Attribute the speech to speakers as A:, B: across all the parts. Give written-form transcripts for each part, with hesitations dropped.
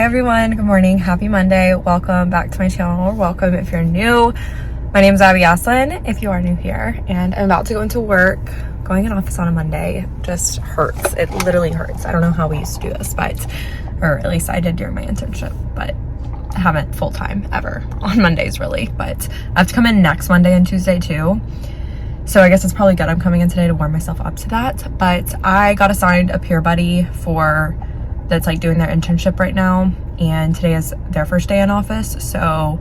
A: everyone, good morning, happy Monday, welcome back to my channel, or welcome if you're new. My name is Asselin, if you are new here, and I'm about to go into work. Going in office on a Monday just hurts. It literally hurts. I don't know how we used to do this, or at least I did during my internship, but I haven't full-time ever on Mondays really. But I have to come in next Monday and Tuesday too, so I guess it's probably good I'm coming in today to warm myself up to that. But I got assigned a peer buddy that's like doing their internship right now, and today is their first day in office, so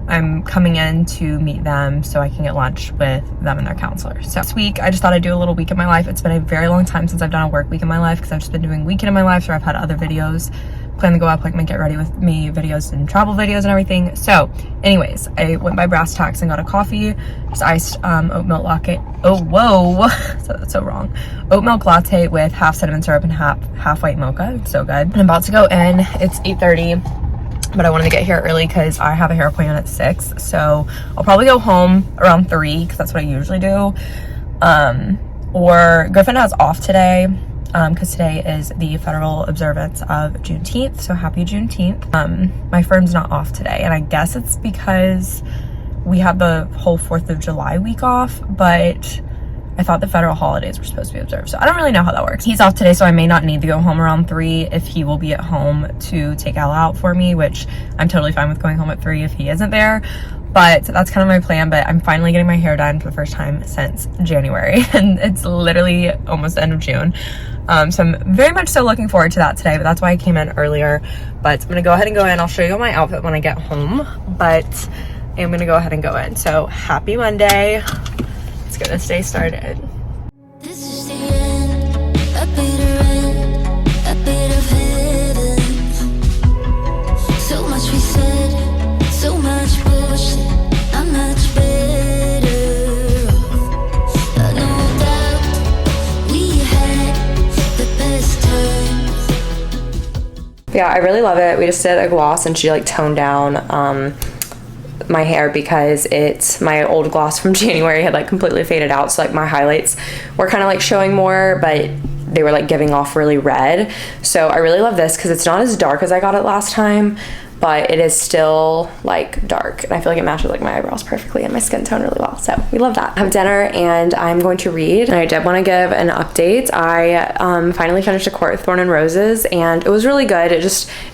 A: I'm coming in to meet them so I can get lunch with them and their counselor. So this week I just thought I'd do a little week in my life. It's been a very long time since I've done a work week in my life because I've just been doing weekend in my life, or I've had other videos plan to go up, like my get ready with me videos and travel videos and everything. So anyways, I went by Brass Tacks and got a coffee, just iced oat milk latte. Oh, whoa, so that's so wrong. Oat milk latte with half cinnamon syrup and half white mocha. It's so good. I'm about to go in. It's 8:30, but I wanted to get here early because I have a hair appointment at 6. So I'll probably go home around 3 because that's what I usually do. Or Griffin has off today, because today is the federal observance of Juneteenth, so happy Juneteenth. My firm's not off today, and I guess it's because we have the whole 4th of July week off, but I thought the federal holidays were supposed to be observed, so I don't really know how that works. He's off today, so I may not need to go home around 3 if he will be at home to take Ella out for me, which I'm totally fine with going home at 3 if he isn't there. But that's kind of my plan. But I'm finally getting my hair done for the first time since January, and it's literally almost the end of June. So I'm very much so looking forward to that today, but that's why I came in earlier. But I'm gonna go ahead and go in. I'll show you my outfit when I get home, but I'm gonna go ahead and go in. So happy Monday. Let's get this day started.
B: This is the end, a bitter end, a bit of heaven. So much we said, so much bullshit, I'm much better off. No doubt we had the best times.
A: Yeah, I really love it. We just did a gloss and she like toned down my hair because my old gloss from January had like completely faded out, so like my highlights were kind of like showing more, but they were like giving off really red. So I really love this because it's not as dark as I got it last time, but it is still like dark, and I feel like it matches like my eyebrows perfectly and my skin tone really well, so we love that. I have dinner and I'm going to read, and I did want to give an update. I finally finished A Court of Thorn and Roses, and it was really good. It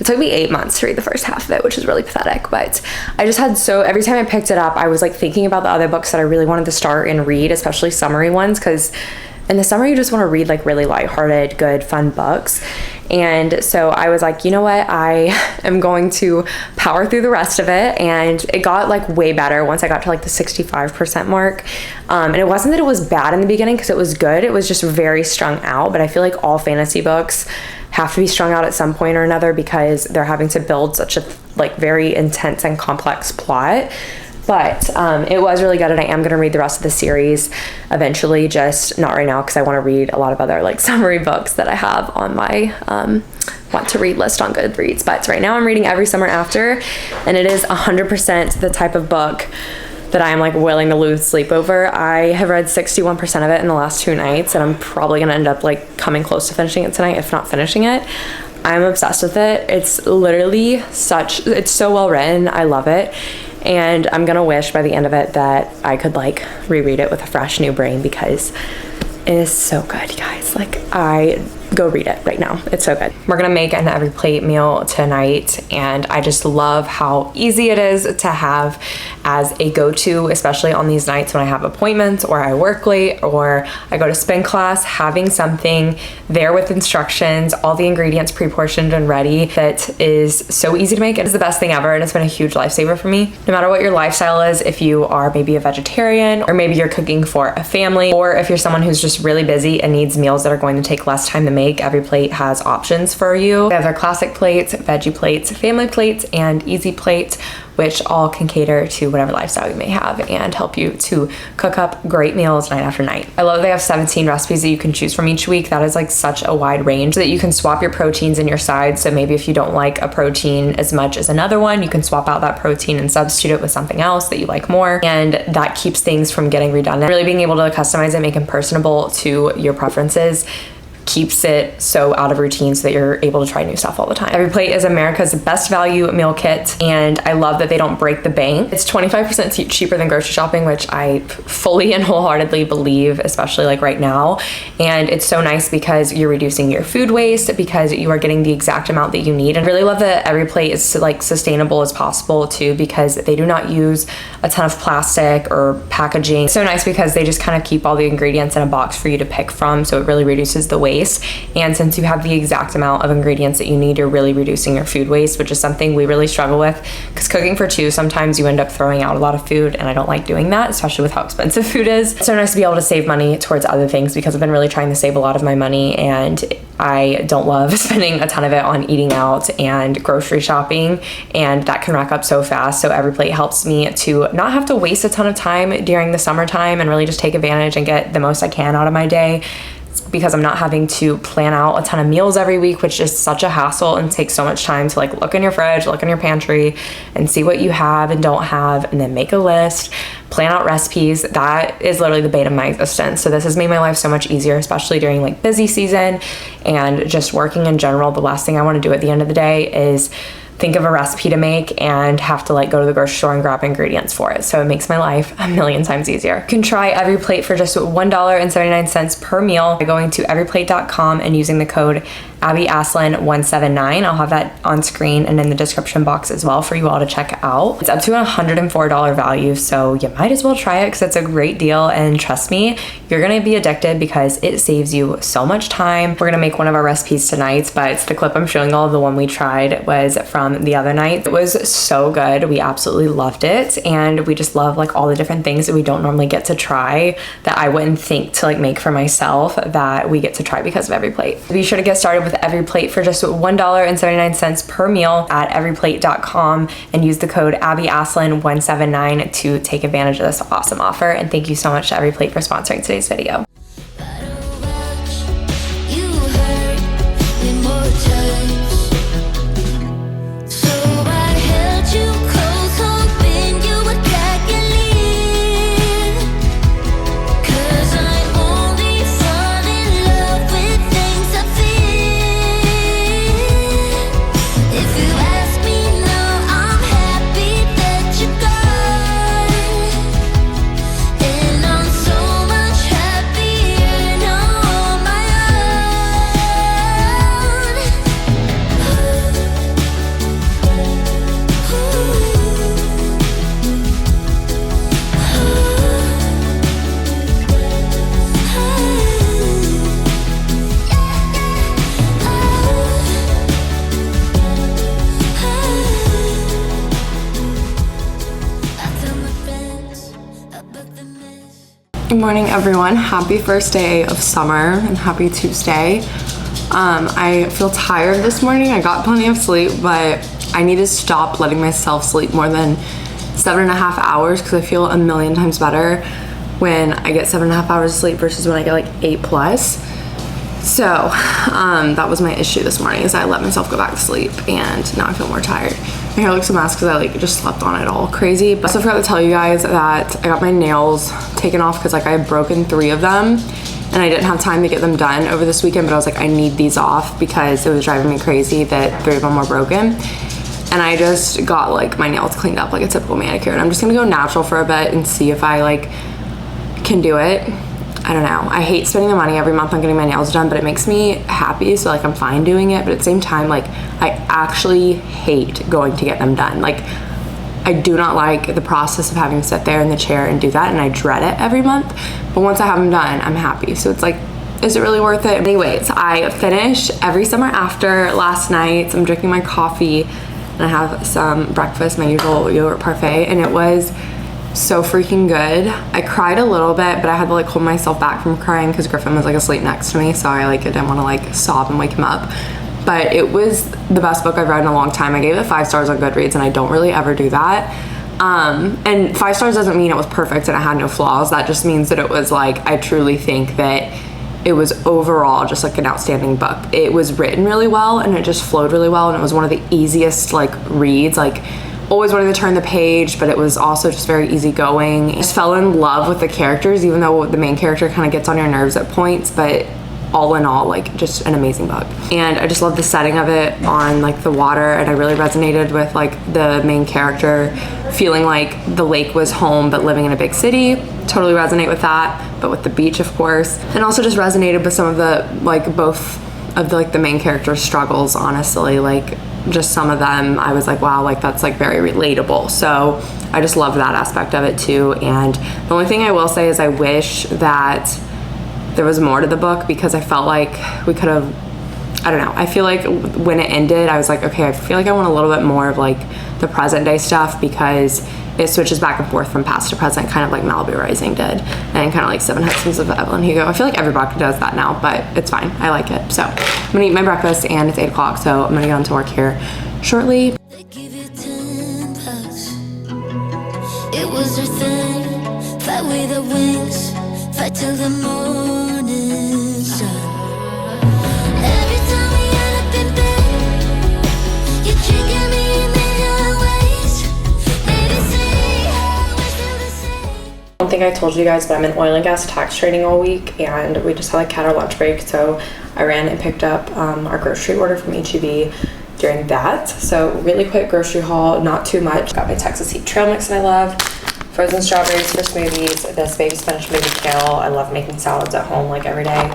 A: took me 8 months to read the first half of it, which is really pathetic, but I just had every time I picked it up I was like thinking about the other books that I really wanted to start and read, especially summary ones, because in the summer you just want to read like really lighthearted, good, fun books. And so I was like, you know what, I am going to power through the rest of it. And it got like way better once I got to like the 65% mark. And it wasn't that it was bad in the beginning, because it was good. It was just very strung out. But I feel like all fantasy books have to be strung out at some point or another, because they're having to build such a like very intense and complex plot. But it was really good, and I am going to read the rest of the series eventually, just not right now because I want to read a lot of other like summary books that I have on my want to read list on Goodreads. But right now I'm reading Every Summer After, and it is 100% the type of book that I am like willing to lose sleep over. I have read 61% of it in the last 2 nights, and I'm probably going to end up like coming close to finishing it tonight, if not finishing it. I'm obsessed with it. It's literally it's so well written. I love it. And I'm gonna wish by the end of it that I could like reread it with a fresh new brain, because it is so good, you guys. Like, go read it right now. It's so good. We're gonna make an every plate meal tonight, and I just love how easy it is to have as a go-to, especially on these nights when I have appointments or I work late or I go to spin class. Having something there with instructions, all the ingredients pre-portioned and ready, that is so easy to make. It is the best thing ever, and it's been a huge lifesaver for me. No matter what your lifestyle is, if you are maybe a vegetarian, or maybe you're cooking for a family, or if you're someone who's just really busy and needs meals that are going to take less time to make, Every Plate has options for you. They have their classic plates, veggie plates, family plates, and easy plates, which all can cater to whatever lifestyle you may have and help you to cook up great meals night after night. I love that they have 17 recipes that you can choose from each week. That is like such a wide range that you can swap your proteins in your sides. So maybe if you don't like a protein as much as another one, you can swap out that protein and substitute it with something else that you like more. And that keeps things from getting redundant. Really being able to customize it, make it personable to your preferences keeps it so out of routine so that you're able to try new stuff all the time. Every Plate is America's best value meal kit, and I love that they don't break the bank. It's 25% cheaper than grocery shopping, which I fully and wholeheartedly believe, especially like right now. And it's so nice because you're reducing your food waste, because you are getting the exact amount that you need. And really love that Every Plate is like sustainable as possible too, because they do not use a ton of plastic or packaging. It's so nice because they just kind of keep all the ingredients in a box for you to pick from, so it really reduces the waste. And since you have the exact amount of ingredients that you need, you're really reducing your food waste, which is something we really struggle with, because cooking for two, sometimes you end up throwing out a lot of food, and I don't like doing that, especially with how expensive food is. It's so nice to be able to save money towards other things, because I've been really trying to save a lot of my money, and I don't love spending a ton of it on eating out and grocery shopping, and that can rack up so fast. So Every Plate helps me to not have to waste a ton of time during the summertime and really just take advantage and get the most I can out of my day, because I'm not having to plan out a ton of meals every week, which is such a hassle and takes so much time to like look in your fridge, look in your pantry, and see what you have and don't have, and then make a list, plan out recipes. That is literally the bane of my existence. So this has made my life so much easier, especially during like busy season and just working in general. The last thing I want to do at the end of the day is think of a recipe to make and have to like go to the grocery store and grab ingredients for it. So it makes my life a million times easier. You can try Every Plate for just $1.79 per meal by going to everyplate.com and using the code AbbyAsselin179. I'll have that on screen and in the description box as well for you all to check out. It's up to $104 value, so you might as well try it because it's a great deal, and trust me, you're gonna be addicted because it saves you so much time. We're gonna make one of our recipes tonight, but the clip I'm showing all of the one we tried was from the other night. It was so good. We absolutely loved it, and we just love like all the different things that we don't normally get to try that I wouldn't think to like make for myself that we get to try because of Every Plate. Be sure to get started with Every Plate for just $1.79 per meal at everyplate.com and use the code AbbyAsselin179 to take advantage of this awesome offer. And thank you so much to Every Plate for sponsoring today's video.
C: Good morning, everyone. Happy first day of summer and happy Tuesday. I feel tired this morning. I got plenty of sleep, but I need to stop letting myself sleep more than 7.5 hours because I feel a million times better when I get 7.5 hours of sleep versus when I get like 8+. So that was my issue this morning, is I let myself go back to sleep and now I feel more tired. My hair looks a mess because I like just slept on it all crazy. But I also forgot to tell you guys that I got my nails taken off because like I had broken 3 of them and I didn't have time to get them done over this weekend, but I was like, I need these off because it was driving me crazy that 3 of them were broken. And I just got like my nails cleaned up like a typical manicure, and I'm just gonna go natural for a bit and see if I like can do it. I don't know. I hate spending the money every month on getting my nails done, but it makes me happy, so like I'm fine doing it. But at the same time, like I actually hate going to get them done. Like I do not like the process of having to sit there in the chair and do that, and I dread it every month. But once I have them done, I'm happy. So it's like, is it really worth it? Anyways, I finished Every Summer After last night. So I'm drinking my coffee and I have some breakfast, my usual yogurt parfait, and it was so freaking good. I cried a little bit, but I had to like hold myself back from crying because Griffin was like asleep next to me, so I didn't want to like sob and wake him up. But it was the best book I've read in a long time. I gave it 5 stars on Goodreads, and I don't really ever do that. And 5 stars doesn't mean it was perfect and it had no flaws. That just means that it was like, I truly think that it was overall just like an outstanding book. It was written really well and it just flowed really well, and it was one of the easiest like reads. Like always wanted to turn the page, but it was also just very easygoing. I just fell in love with the characters, even though the main character kind of gets on your nerves at points, but all in all, like just an amazing book. And I just love the setting of it on like the water, and I really resonated with like the main character feeling like the lake was home but living in a big city. Totally resonate with that, but with the beach, of course. And also just resonated with some of the like both of the, like the main character's struggles, honestly. Like just some of them I was like, wow, like that's like very relatable. So I just love that aspect of it too. And the only thing I will say is I wish that there was more to the book, because I felt like we could have, I don't know, I feel like when it ended I was like, okay, I feel like I want a little bit more of like the present day stuff, because it switches back and forth from past to present, kind of like Malibu Rising did, and kind of like Seven Husbands of Evelyn Hugo. I feel like every book does that now, but it's fine. I like it. So I'm gonna eat my breakfast, and it's 8 o'clock, so I'm gonna get on to work here shortly.
B: They give you 10 bucks. It was their thing. Fly with the wings. Fight till the morning sun. Every time we end up in bed, you trigger me in million ways. Baby, say we're still the same.
A: I don't think I told you guys, but I'm in oil and gas tax training all week, and we just had our lunch break, so I ran and picked up our grocery order from HEB during that. So really quick grocery haul, not too much. Got my Texas Heat trail mix that I love, frozen strawberries for smoothies, this baby spinach, baby kale. I love making salads at home like every day.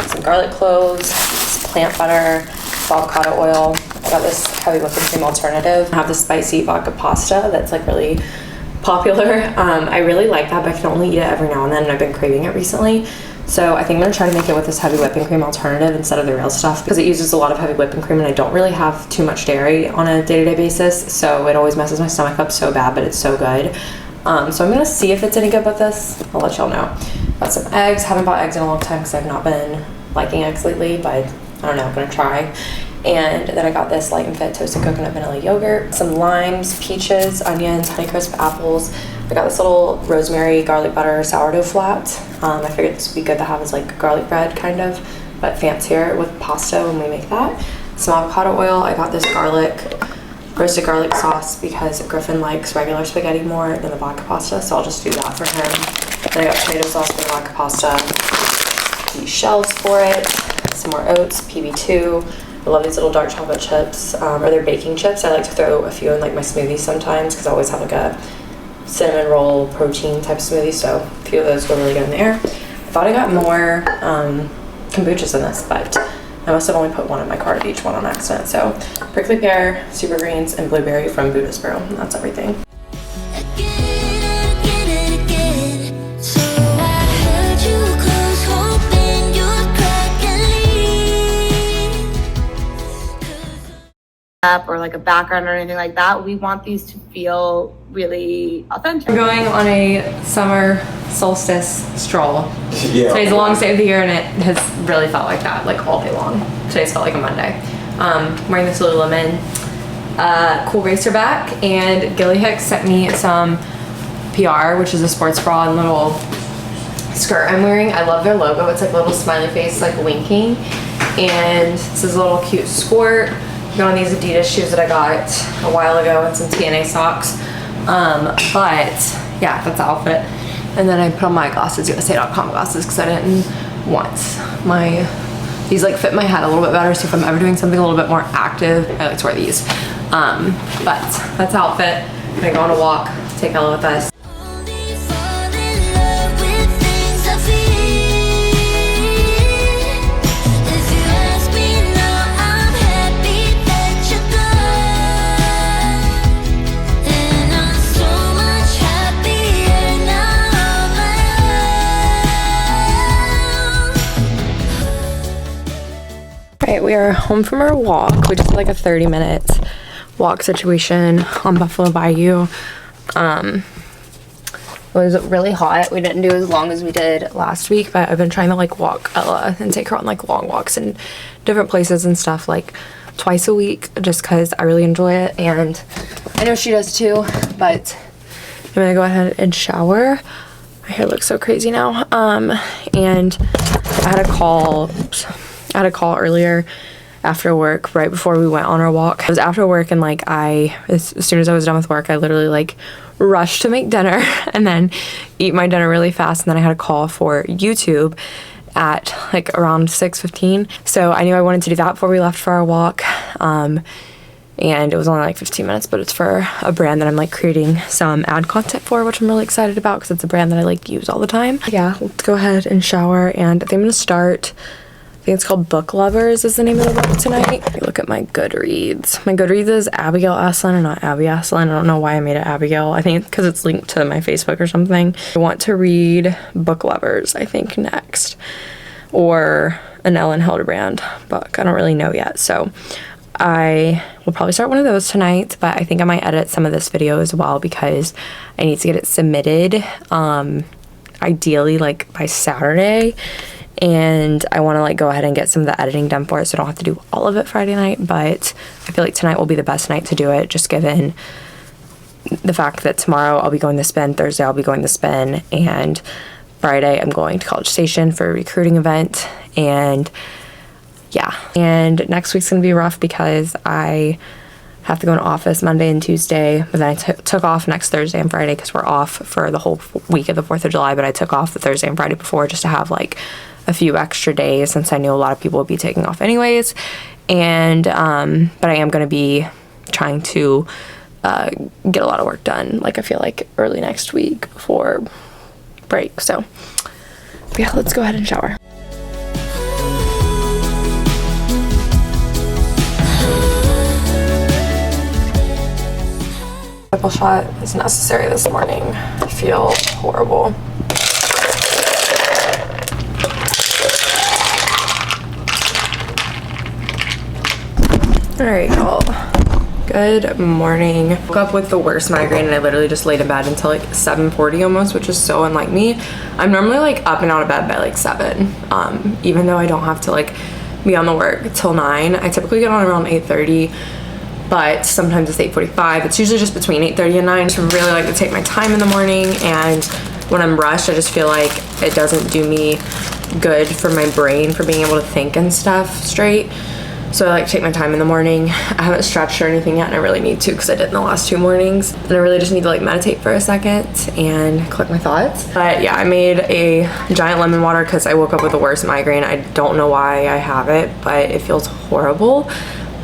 A: Some garlic cloves, some plant butter, avocado oil. I got this heavy whipping cream alternative. I have this spicy vodka pasta that's like really popular. I really like that, but I can only eat it every now and then, and I've been craving it recently. So I think I'm gonna try to make it with this heavy whipping cream alternative instead of the real stuff, because it uses a lot of heavy whipping cream and I don't really have too much dairy on a day-to-day basis, so it always messes my stomach up so bad, but it's so good. So I'm gonna see if it's any good with this. I'll let y'all know. Got some eggs. Haven't bought eggs in a long time because I've not been liking eggs lately, but I don't know, I'm gonna try. And then I got this Light and Fit toasted coconut vanilla yogurt, some limes, peaches, onions, Honeycrisp apples. I got this little rosemary garlic butter sourdough flat. I figured this would be good to have as like garlic bread kind of, but fancier with pasta when we make that. Some avocado oil. I got this roasted garlic sauce because Griffin likes regular spaghetti more than the vodka pasta, so I'll just do that for him. Then I got tomato sauce for the vodka pasta, these shells for it, some more oats, PB2. I love these little dark chocolate chips, or they're baking chips. I like to throw a few in like my smoothies sometimes because I always have like a cinnamon roll protein type smoothie, so a few of those go really good in there. I thought I got more kombuchas in this, but I must have only put one in my cart of each one on accident. So prickly pear, super greens, and blueberry from Buddhisboro, and that's everything.
B: Again and again and again. So I heard you close, hoping you'd crack and leave.
D: Up or like a background or anything like that. We want these to feel really authentic.
A: We're going on a summer solstice stroll.
E: Yeah.
A: Today's the longest day of the year, and it has really felt like that, like all day long. Today's felt like a Monday. Wearing this Lululemon cool racer back, and Gilly Hicks sent me some PR, which is a sports bra and little skirt I'm wearing. I love their logo. It's like a little smiley face, like winking, and this is a little cute skirt. Got on these Adidas shoes that I got a while ago, and some TNA socks. But yeah, that's the outfit. And then I put on my glasses, USA.com glasses, because I didn't want these like fit my head a little bit better, so if I'm ever doing something a little bit more active, I like to wear these. But that's the outfit. I'm gonna go on a walk, take Ella with us.
B: Only fall in love with things I feel. If you ask me now, I'm happy that you're gone. And I'm so much happier now on my own.
A: Right, we are home from our walk. We just did like a 30-minute walk situation on Buffalo Bayou. It was really hot. We didn't do as long as we did last week, but I've been trying to like walk Ella and take her on like long walks in different places and stuff like twice a week, just because I really enjoy it, and I know she does too. But I'm gonna go ahead and shower. My hair looks so crazy now. And I had a call earlier after work, right before we went on our walk. It was after work, and like as soon as I was done with work, I literally like rushed to make dinner and then eat my dinner really fast, and then I had a call for YouTube. at like around 6:15. So I knew I wanted to do that before we left for our walk. And it was only like 15 minutes, but it's for a brand that I'm like creating some ad content for, which I'm really excited about because it's a brand that I like use all the time. Yeah, let's go ahead and shower, and I think I'm gonna start, I think it's called Book Lovers is the name of the book tonight. Look at my Goodreads. My Goodreads is Abigail Asselin and not Abby Asselin. I don't know why I made it Abigail. I think because it's linked to my Facebook or something. I want to read Book Lovers, I think, next. Or an Ellen Hildebrand book. I don't really know yet. So I will probably start one of those tonight, but I think I might edit some of this video as well because I need to get it submitted ideally like by Saturday, and I want to like go ahead and get some of the editing done for it so I don't have to do all of it Friday night. But I feel like tonight will be the best night to do it, just given the fact that tomorrow I'll be going to spin, Thursday I'll be going to spin, and Friday I'm going to College Station for a recruiting event. And yeah, and next week's gonna be rough because I have to go into office Monday and Tuesday, but then I took off next Thursday and Friday because we're off for the whole week of the 4th of July, but I took off the Thursday and Friday before just to have like a few extra days since I knew a lot of people would be taking off anyways. And but I am gonna be trying to get a lot of work done, like I feel like early next week before break. So yeah, let's go ahead and shower. Triple shot is necessary this morning. I feel horrible. Alright, y'all. Good morning. Woke up with the worst migraine and I literally just laid in bed until like 7:40 almost, which is so unlike me. I'm normally like up and out of bed by like 7, even though I don't have to like be on the work till 9. I typically get on around 8:30. But sometimes it's 8:45. It's usually just between 8:30 and 9. I just really like to take my time in the morning, and when I'm rushed, I just feel like it doesn't do me good for my brain for being able to think and stuff straight. So I like to take my time in the morning. I haven't stretched or anything yet, and I really need to because I did in the last 2 mornings. And I really just need to like meditate for a second and collect my thoughts. But yeah, I made a giant lemon water because I woke up with the worst migraine. I don't know why I have it, but it feels horrible.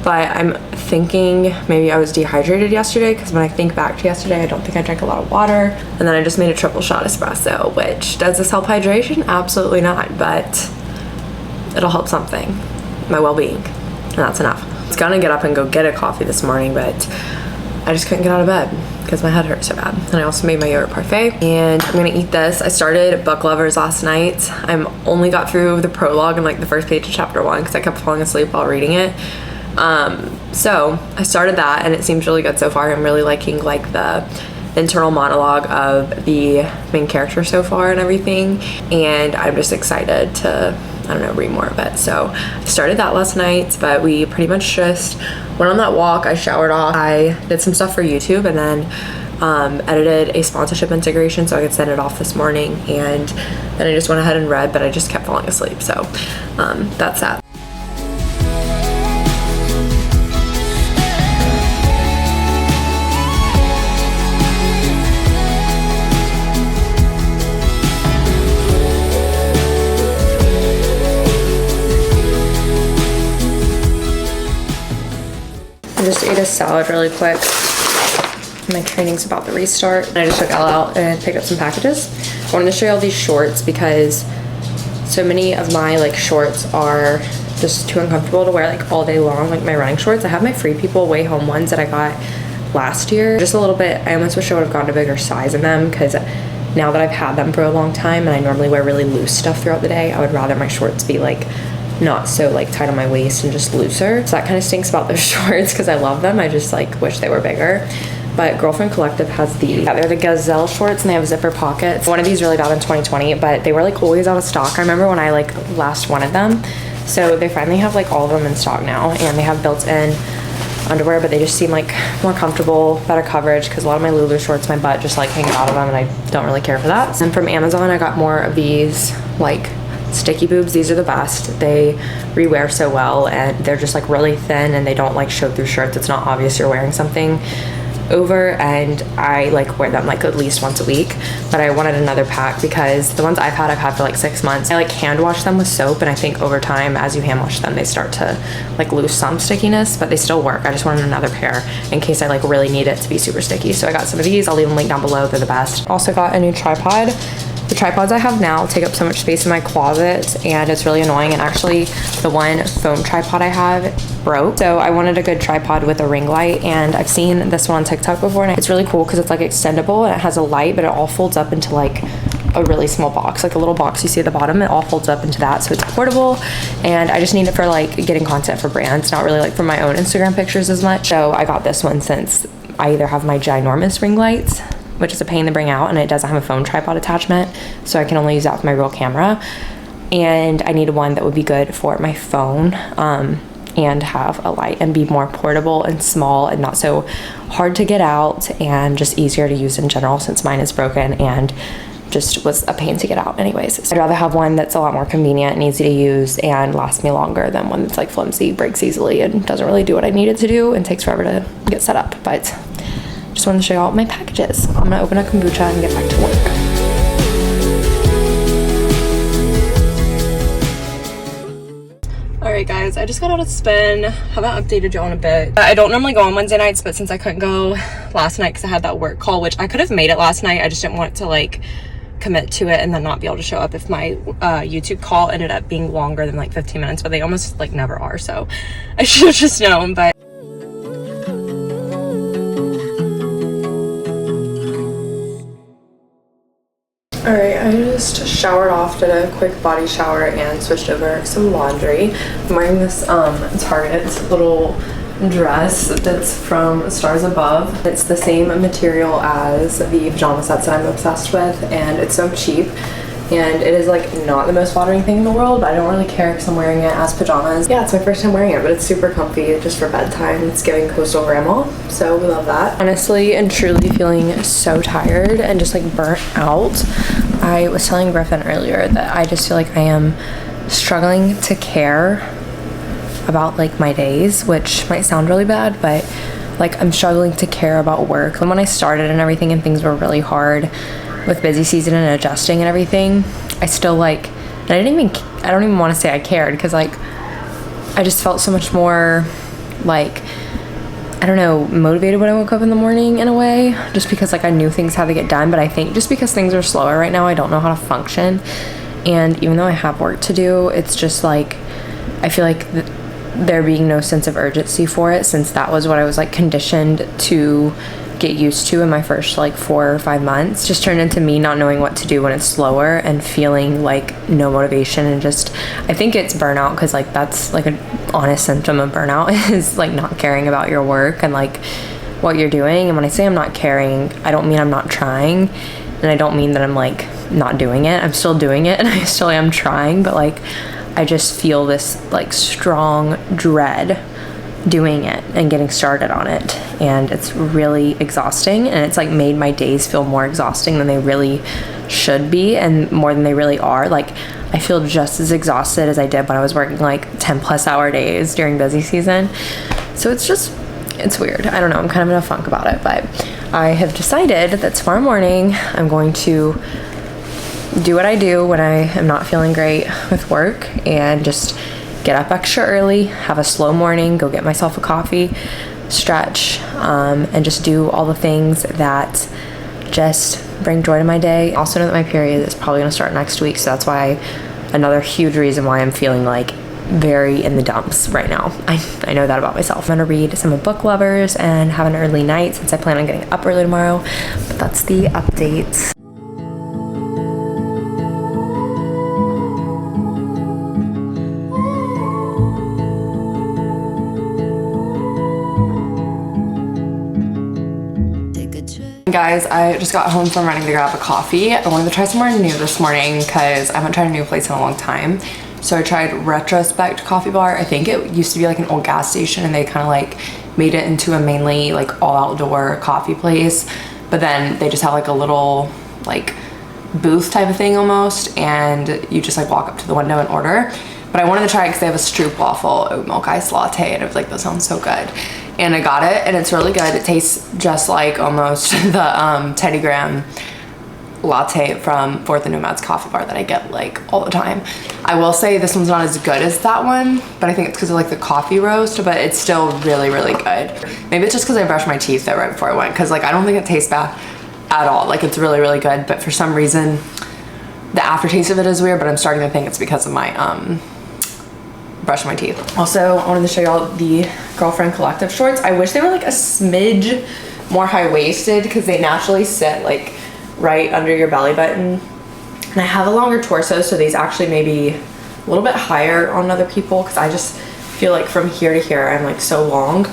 A: But I'm thinking maybe I was dehydrated yesterday because when I think back to yesterday, I don't think I drank a lot of water. And then I just made a triple shot espresso, which does this help hydration? Absolutely not, but it'll help something, my well-being, and that's enough. I was gonna get up and go get a coffee this morning, but I just couldn't get out of bed because my head hurt so bad. And I also made my yogurt parfait, and I'm gonna eat this. I started Book Lovers last night. I only got through the prologue and like the first page of chapter 1 because I kept falling asleep while reading it. So I started that and it seems really good so far. I'm really liking like the internal monologue of the main character so far and everything, and I'm just excited to, I don't know, read more of it. So I started that last night, but we pretty much just went on that walk. I showered off, I did some stuff for YouTube, and then edited a sponsorship integration so I could send it off this morning, and then I just went ahead and read, but I just kept falling asleep. So that's that. I just ate a salad really quick. My training's about to restart. And I just took Elle out and picked up some packages. I wanted to show you all these shorts because so many of my like shorts are just too uncomfortable to wear like all day long, like my running shorts. I have my Free People Way Home ones that I got last year. Just a little bit, I almost wish I would have gotten a bigger size in them because now that I've had them for a long time and I normally wear really loose stuff throughout the day, I would rather my shorts be like not so like tight on my waist and just looser. So that kind of stinks about those shorts because I love them. I just like wish they were bigger. But Girlfriend Collective has they're the Gazelle shorts and they have zipper pockets. One of these really bad in 2020, but they were like always out of stock. I remember when I like last wanted them. So they finally have like all of them in stock now, and they have built-in underwear, but they just seem like more comfortable, better coverage, because a lot of my Lulu shorts, my butt just like hangs out of them and I don't really care for that. And from Amazon, I got more of these like sticky boobs. These are the best. They rewear so well and they're just like really thin and they don't like show through shirts. It's not obvious you're wearing something. over, and I like wear them like at least once a week. But I wanted another pack because the ones I've had for like 6 months. I like hand wash them with soap, and I think over time as you hand wash them they start to like lose some stickiness, but they still work. I just wanted another pair in case I like really need it to be super sticky. So I got some of these. I'll leave them linked down below. They're the best. Also got a new tripod. The tripods I have now take up so much space in my closet, and it's really annoying. And actually the one phone tripod I have broke, so I wanted a good tripod with a ring light, and I've seen this one on TikTok before, and it's really cool because it's like extendable and it has a light, but it all folds up into like a really small box, like a little box you see at the bottom. It all folds up into that, so it's portable, and I just need it for like getting content for brands, not really like for my own Instagram pictures as much. So I got this one since I either have my ginormous ring lights, which is a pain to bring out, and it doesn't have a phone tripod attachment, so I can only use that with my real camera, and I need one that would be good for my phone, and have a light and be more portable and small and not so hard to get out, and just easier to use in general since mine is broken and just was a pain to get out anyways. So I'd rather have one that's a lot more convenient and easy to use and lasts me longer than one that's like flimsy, breaks easily, and doesn't really do what I need it to do and takes forever to get set up. But just wanted to show you all my packages. I'm gonna open a kombucha and get back to work. Alright guys, I just got out of spin. Haven't updated y'all in a bit. I don't normally go on Wednesday nights, but since I couldn't go last night because I had that work call, which I could have made it last night, I just didn't want to like commit to it and then not be able to show up if my YouTube call ended up being longer than like 15 minutes, but they almost like never are, so I should have just known. But alright, I just showered off, did a quick body shower, and switched over some laundry. I'm wearing this Target little dress that's from Stars Above. It's the same material as the pajama sets that I'm obsessed with, and it's so cheap. And it is like not the most flattering thing in the world, but I don't really care because I'm wearing it as pajamas. Yeah, it's my first time wearing it, but it's super comfy just for bedtime. It's giving coastal grandma, so we love that. Honestly and truly feeling so tired and just like burnt out. I was telling Griffin earlier that I just feel like I am struggling to care about like my days, which might sound really bad, but like I'm struggling to care about work. And when I started and everything and things were really hard with busy season and adjusting and everything, I still like, and I don't even want to say I cared, because like I just felt so much more like, I don't know, motivated when I woke up in the morning in a way, just because like I knew things had to get done. But I think just because things are slower right now, I don't know how to function. And even though I have work to do, it's just like I feel like there being no sense of urgency for it, since that was what I was like conditioned to get used to in my first like 4 or 5 months, just turned into me not knowing what to do when it's slower and feeling like no motivation. And just I think it's burnout, because like that's like an honest symptom of burnout is like not caring about your work and like what you're doing. And when I say I'm not caring, I don't mean I'm not trying, and I don't mean that I'm like not doing it. I'm still doing it and I still am trying, but like I just feel this like strong dread doing it and getting started on it, and it's really exhausting, and it's like made my days feel more exhausting than they really should be, and more than they really are. Like I feel just as exhausted as I did when I was working like 10+ hour days during busy season. So it's weird. I don't know, I'm kind of in a funk about it, but I have decided that tomorrow morning I'm going to do what I do when I am not feeling great with work, and just get up extra early, have a slow morning, go get myself a coffee, stretch, and just do all the things that just bring joy to my day. Also know that my period is probably going to start next week, so that's why another huge reason why I'm feeling like very in the dumps right now. I know that about myself. I'm going to read some of Book Lovers and have an early night since I plan on getting up early tomorrow, but that's the update. Guys, I just got home from running to grab a coffee. I wanted to try somewhere new this morning because I haven't tried a new place in a long time. So I tried Retrospect Coffee Bar. I think it used to be like an old gas station, and they kind of like made it into a mainly like all outdoor coffee place. But then they just have like a little like booth type of thing almost, and you just like walk up to the window and order. But I wanted to try it because they have a Stroop waffle oat milk iced latte, and it was like, that sounds so good.
C: and I got it, and it's really good. It tastes just like almost the Teddy Graham latte from 4th and Nomad's coffee bar that I get like all the time. I will say this one's not as good as that one, but I think it's because of like the coffee roast, but it's still really, really good. Maybe it's just because I brushed my teeth there right before I went, because like I don't think it tastes bad at all. Like it's really, really good, but for some reason the aftertaste of it is weird, but I'm starting to think it's because of my brushing my teeth. Also, I wanted to show y'all the Girlfriend Collective shorts. I wish they were like a smidge more high-waisted, because they naturally sit like right under your belly button, and I have a longer torso, so these actually may be a little bit higher on other people, because I just feel like from here to here I'm like so long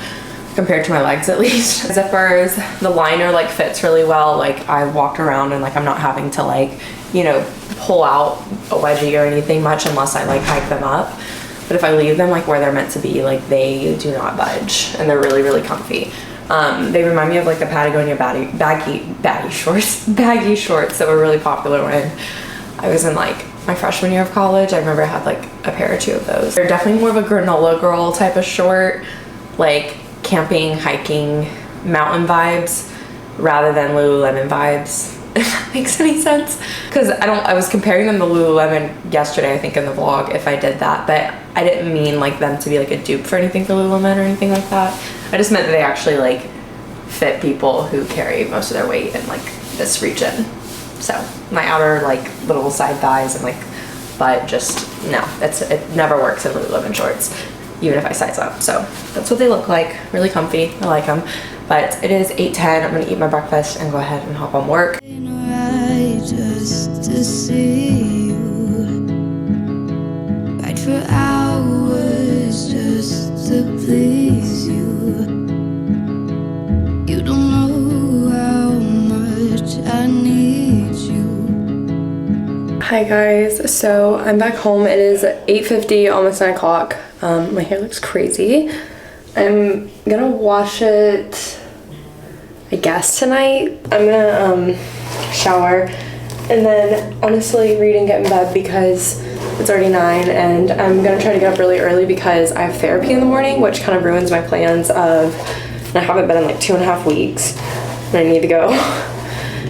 C: compared to my legs at least. Zippers, the liner like fits really well. Like I walked around and like I'm not having to like, you know, pull out a wedgie or anything much unless I like hike them up. But if I leave them like where they're meant to be, like they do not budge, and they're really, really comfy. They remind me of like the Patagonia baggy shorts that were really popular when I was in like my freshman year of college. I remember I had like a pair or two of those. They're definitely more of a granola girl type of short, like camping, hiking, mountain vibes rather than Lululemon vibes, if that makes any sense. Because I was comparing them to Lululemon yesterday, I think in the vlog, if I did that, but I didn't mean like them to be like a dupe for anything for Lululemon or anything like that. I just meant that they actually like fit people who carry most of their weight in like this region. So my outer like little side thighs and like butt, just no, it never works in Lululemon shorts, even if I size up. So that's what they look like. Really comfy. I like them. But it is 8:10. I'm gonna eat my breakfast and go ahead and hop on work.
B: Just to see you, right for hours, just to please you. You don't know how much I need you.
C: Hi guys, so I'm back home. It is 8:50, almost 9 o'clock. My hair looks crazy. I'm gonna wash it, I guess, tonight. I'm gonna shower and then honestly read and get in bed because it's already 9, and I'm gonna try to get up really early because I have therapy in the morning, which kind of ruins my plans of, and I haven't been in like 2.5 weeks and I need to go.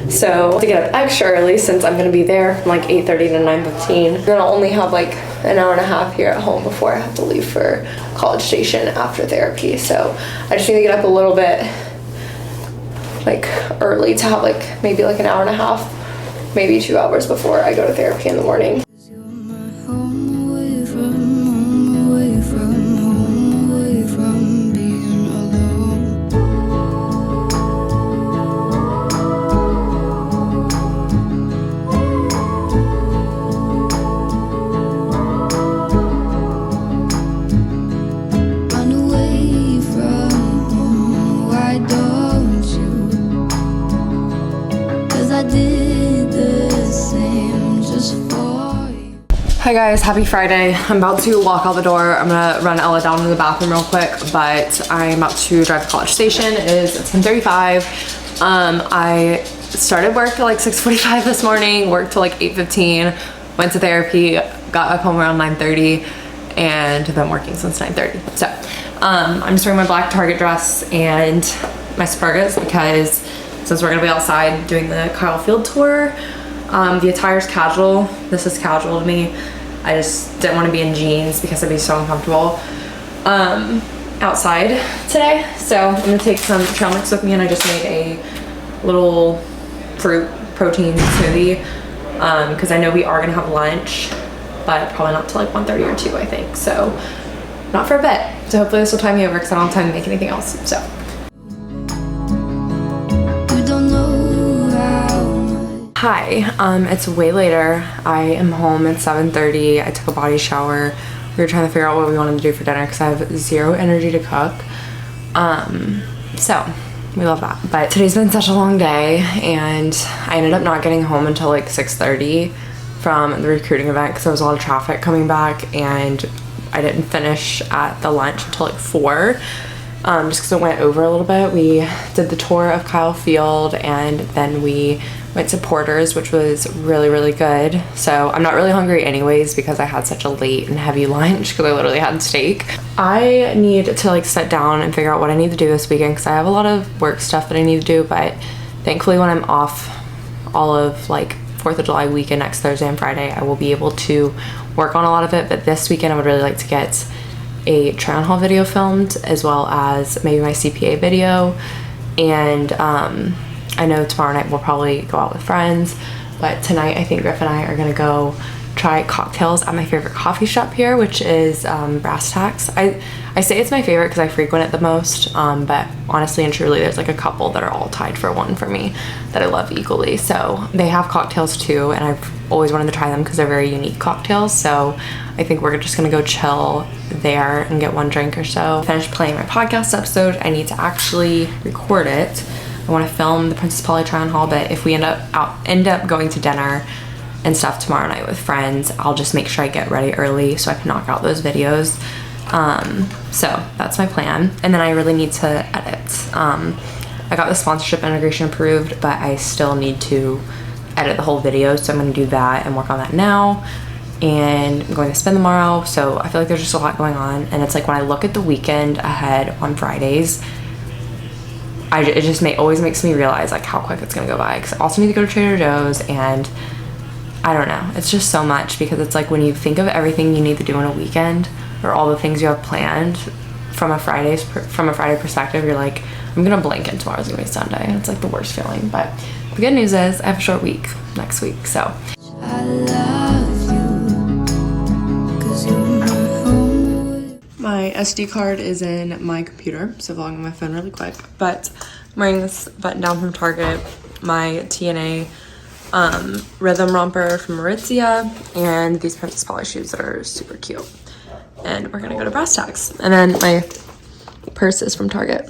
C: So to get up extra early, since I'm gonna be there from like 8:30 to 9:15, then I'll only have like an hour and a half here at home before I have to leave for College Station after therapy. So I just need to get up a little bit like early to have like maybe like an hour and a half, maybe 2 hours before I go to therapy in the morning.
B: You're my home, away from home, away from home, away from being alone. Run away from home, why don't you? 'Cause I did the same just for you.
C: Hi guys, happy Friday. I'm about to walk out the door. I'm gonna run Ella down to the bathroom real quick, but I'm about to drive to College Station. It's 10:35. I started work at like 6:45 this morning, worked till like 8:15, went to therapy, got back home around 9:30, and been working since 9:30. So I'm just wearing my black Target dress and my Spurgas because since we're gonna be outside doing the Kyle Field tour, the attire's casual. This is casual to me. I just didn't want to be in jeans because I'd be so uncomfortable outside today. So I'm gonna take some trail mix with me, and I just made a little fruit protein smoothie because I know we are gonna have lunch, but probably not till like 1:30 or 2, I think. So not for a bit. So hopefully this will time me over because I don't have time to make anything else. So.
B: You don't know how much.
C: Hi, it's way later. I am home at 7:30. I took a body shower. We were trying to figure out what we wanted to do for dinner because I have zero energy to cook. So we love that. But today's been such a long day, and I ended up not getting home until like 6:30 from the recruiting event because there was a lot of traffic coming back, and I didn't finish at the lunch until like 4.
A: just because it went over a little bit. We did the tour of Kyle Field, and then we went to Porter's, which was really, really good. So I'm not really hungry anyways because I had such a late and heavy lunch because I literally had steak. I need to like sit down and figure out what I need to do this weekend because I have a lot of work stuff that I need to do, but thankfully when I'm off all of like 4th of July weekend, next Thursday and Friday, I will be able to work on a lot of it. But this weekend I would really like to get a try on haul video filmed, as well as maybe my CPA video. And I know tomorrow night we'll probably go out with friends, but tonight I think Griff and I are gonna go try cocktails at my favorite coffee shop here, which is Tacks. I say it's my favorite because I frequent it the most, but honestly and truly there's like a couple that are all tied for one for me that I love equally. So they have cocktails too, and I've always wanted to try them because they're very unique cocktails. So I think we're just gonna go chill there and get one drink or so. Finish playing my podcast episode. I need to actually record it. I want to film the Princess Polly try on haul, but if we end up going to dinner and stuff tomorrow night with friends, I'll just make sure I get ready early so I can knock out those videos. So that's my plan. And then I really need to edit. I got the sponsorship integration approved, but I still need to edit the whole video, so I'm going to do that and work on that now. And I'm going to spend tomorrow, so I feel like there's just a lot going on. And it's like when I look at the weekend ahead on Fridays, it just always makes me realize like how quick it's gonna go by, because I also need to go to Trader Joe's, and I don't know, it's just so much, because it's like when you think of everything you need to do on a weekend, or all the things you have planned from a Friday perspective, you're like, I'm gonna blink and tomorrow's gonna be Sunday, and it's like the worst feeling. But the good news is I have a short week next week, so
B: I love you, 'cause you're my home.
C: My SD card is in my computer, so vlogging on my phone really quick. But I'm wearing this button down from Target, my TNA rhythm romper from Aritzia, and these Princess Polly shoes that are super cute. And we're gonna go to Tacks. And then my purse is from Target.